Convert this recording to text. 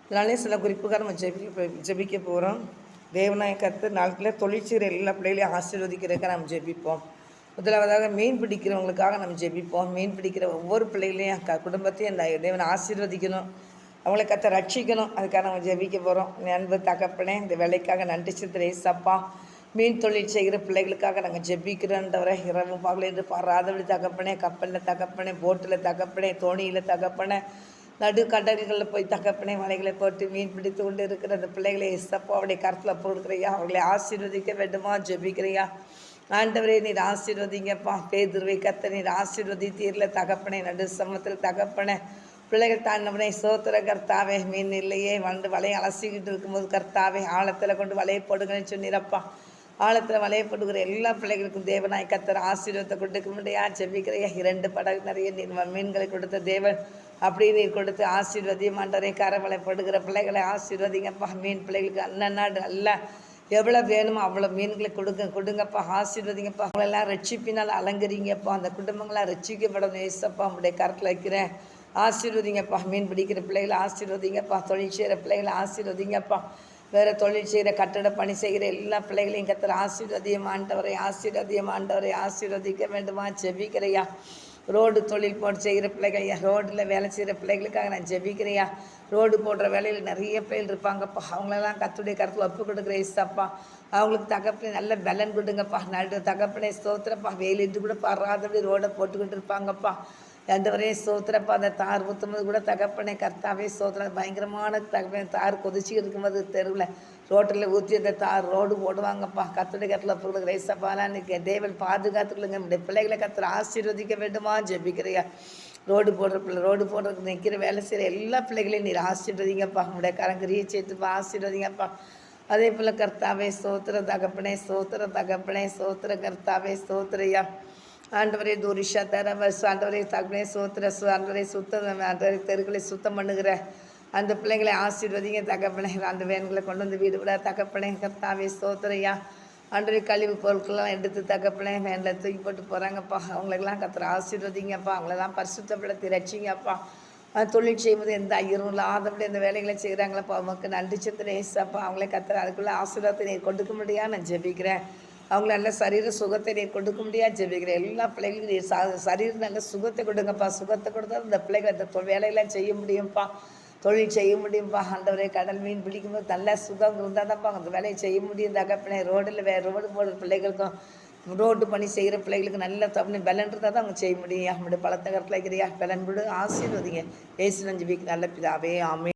இதனாலே சில குறிப்புக்காக நம்ம ஜெபிக்க போகிறோம். தேவனாய கர்த்தர் நாட்களில் தொழில் செய்கிற எல்லா பிள்ளைகளையும் ஆசீர்வதிக்கிறதுக்காக நம்ம ஜெபிப்போம். முதலாவதாக மீன் பிடிக்கிறவங்களுக்காக நம்ம ஜெபிப்போம். மீன் பிடிக்கிற ஒவ்வொரு பிள்ளைகளையும் குடும்பத்தையும் அந்த தேவனை ஆசீர்வதிக்கணும், அவங்களை கர்த்தர் ரட்சிக்கணும். அதுக்காக நம்ம ஜெபிக்க போகிறோம். அன்பு தகப்பனே, இந்த வேலைக்காக நன்றி செலுத்துகிற ஏசப்பா. மீன் தொழில் செய்கிற பிள்ளைகளுக்காக நாங்கள் ஜெபிக்கிறோன்றவரை இரவு பகல் என்று பாராதபடி தகப்பனே, கப்பலில் தகப்பனே, போட்டில் தகப்பனே, தோணியில் தகப்பனே, நடு கடல்களில் போய் தகப்பனே வலைகளை போட்டு மீன் பிடித்து கொண்டு இருக்கிற அந்த பிள்ளைகளை ஏசப்பா அவருடைய கருத்தில் போடுக்கிறையா, அவர்களை ஆசீர்வதிக்க வேண்டுமா ஜெபிக்கிறையா. ஆண்டவரே, நீர் ஆசீர்வதிங்கப்பா. பேதுருவை கத்த நீர் ஆசீர்வதித்தீர்ல தகப்பனே, நடு சமத்தில் தகப்பனே, பிள்ளைகள் தாண்டவனே சோத்திர கர்த்தாவே. மீன் இல்லையே வந்து வலையை அலசிக்கிட்டு இருக்கும்போது கர்த்தாவே ஆழத்தில் கொண்டு வலையை போடுங்கன்னு சொன்னீரப்பா. ஆழத்தில் வலையை போட்டுக்கிற எல்லா பிள்ளைகளுக்கும் தேவனாய் கர்த்தர் ஆசீர்வாதத்தை கொடுக்க முடியா ஜெபிக்கிறையா. 2 படகு நிறைய நீர் மீன்களை கொடுத்த தேவன், அப்படி நீர் கொடுத்து ஆசீர்வதியும் ஆண்டவரே. கரவலை போடுகிற பிள்ளைகளை ஆசீர்வதிங்கப்பா. மீன் பிள்ளைகளுக்கு அண்ணனாடு அல்ல எவ்வளோ வேணுமோ அவ்வளோ மீன்களை கொடுங்கப்பா. ஆசீர்வதிங்கப்பா. அவங்களெல்லாம் ரட்சிப்பினால் அலங்கரிங்கப்பா. அந்த குடும்பங்களாம் ரட்சிக்கப்படணும் ஏசப்பா. உங்களுடைய கருத்தில் வைக்கிறேன். ஆசீர்வதிங்கப்பா. மீன் பிடிக்கிற பிள்ளைகளை ஆசீர்வதிங்கப்பா. தொழில் செய்கிற பிள்ளைகளை ஆசீர்வதிங்கப்பா. வேறு தொழில் செய்கிற கட்டட பணி செய்கிற எல்லா பிள்ளைகளையும் கர்த்தர் ஆசீர்வதியம் ஆண்டவரை, ஆசீர்வதியம் ஆண்டவரை. ஆசீர்வதிக்க வேண்டுமா ஜெபிக்கிறையா. ரோடு தொழில் போட்டு செய்கிற பிள்ளைகள், ரோட்டில் வேலை செய்கிற பிள்ளைகளுக்காக நான் ஜெபிக்கிறையா. ரோடு போடுற வேலையில் நிறைய பிள்ளைகள் இருப்பாங்கப்பா. அவங்களெல்லாம் கர்த்தருடைய கருத்தில் ஒப்பு கொடுக்குற ஏசப்பா. அவங்களுக்கு தகப்பனே நல்ல பலன் கொடுங்கப்பா. நடு தகப்பனே ஸ்தோத்திரப்பா. வெயிலிட்டு கூட பாராதபடி ரோடை போட்டுக்கிட்டு இருப்பாங்கப்பா. ஆண்டவரே ஸ்தோத்திரப்பா. அந்த தார் ஊற்றும்போது கூட தகப்பனே கர்த்தாவே ஸ்தோத்திரம். பயங்கரமான தகப்பனே தார் கொதிச்சு இருக்கும்போது தெருவில் ரோட்டில் ஊற்றி அந்த தார் ரோடு போடுவாங்கப்பா. கர்த்தருடைய கருத்தில் பொருளுக்கு ரைசப்பாலாம் இன்றைக்கி தேவன் பாதுகாத்துக்கொள்ளுங்க. நம்முடைய பிள்ளைகளை கர்த்தர் ஆசீர்வதிக்க வேண்டுமா ஜெபிக்கிறையா. ரோடு போடுறதுக்கு நிற்கிற வேலை செய்கிற எல்லா பிள்ளைகளையும் நீர் ஆசீர்வதிங்கப்பா. உங்களுடைய கரங்கரியை சேர்த்துப்பா. ஆசீர்வதிங்கப்பா. அதே போல் கர்த்தாவே ஸ்தோத்திர தகப்பனே, ஸ்தோத்திர தகப்பனே, ஸ்தோத்திர கர்த்தாவே ஸ்தோத்திரையா. ஆண்டவரே தூரிஷா தரவஸ் ஆண்டவரே தகப்பனே சோத்திர ஆண்டவரே ஆண்டவரே தெருக்களை சுத்தம் பண்ணுகிற அந்த பிள்ளைங்களை ஆசீர்வதிங்க தகப்பனே. அந்த வேன்களை கொண்டு வந்து வீடு விட தகப்பனே கர்த்தாவே ஸ்தோத்திரையா. ஆண்டவரே கழிவு பொருட்களெல்லாம் எடுத்து தகப்பனே வேனில் தூக்கி போட்டு போகிறாங்கப்பா. அவங்களுக்கெல்லாம் கர்த்தர் ஆசீர்வதிங்கப்பா. அவங்களெல்லாம் பரிசுத்தப்படுத்தி ரட்சிங்கப்பா. தொழில் செய்யும்போது எந்த ஐயரும் இல்லாதபடி அந்த வேலைகளை செய்கிறாங்களப்பா. அவங்களுக்கு நன்றி செலுத்துகிற ஏசப்பா. அவங்களே கர்த்தர் அதுக்குள்ளே ஆசீர்வாதத்தை நீர் கொடுக்க முடியாது நான் ஜெபிக்கிறேன். அவங்கள நல்ல சரீர சுகத்தை நீர் கொடுக்க முடியாது ஜெபிக்கிறேன். எல்லா பிள்ளைகளுக்கும் நீர் சரீர நல்ல சுகத்தை கொடுங்கப்பா. சுகத்தை கொடுத்தா இந்த பிள்ளைகள் அந்த வேலையெல்லாம் செய்ய முடியும்ப்பா, தொழில் செய்ய முடியும்ப்பா. ஆண்டவரே கடல் மீன் பிடிக்கும்போது நல்ல சுகம் இருந்தால் தான்ப்பா அந்த வேலையை செய்ய முடியும் தகப்பனே. ரோடு போடுற பிள்ளைகளுக்கும் ரோடு பணி செய்கிற பிள்ளைகளுக்கு நல்ல தப்பு பலன் இருந்தால் தான் அவங்க செய்ய முடியும். நம்மளுடைய பலத்தை கருத்தில் வைக்கிறியா. பலன் விடு ஆசீர்வதிங்க. ஏசு நஞ்சு நல்ல பிதாவே ஆமே.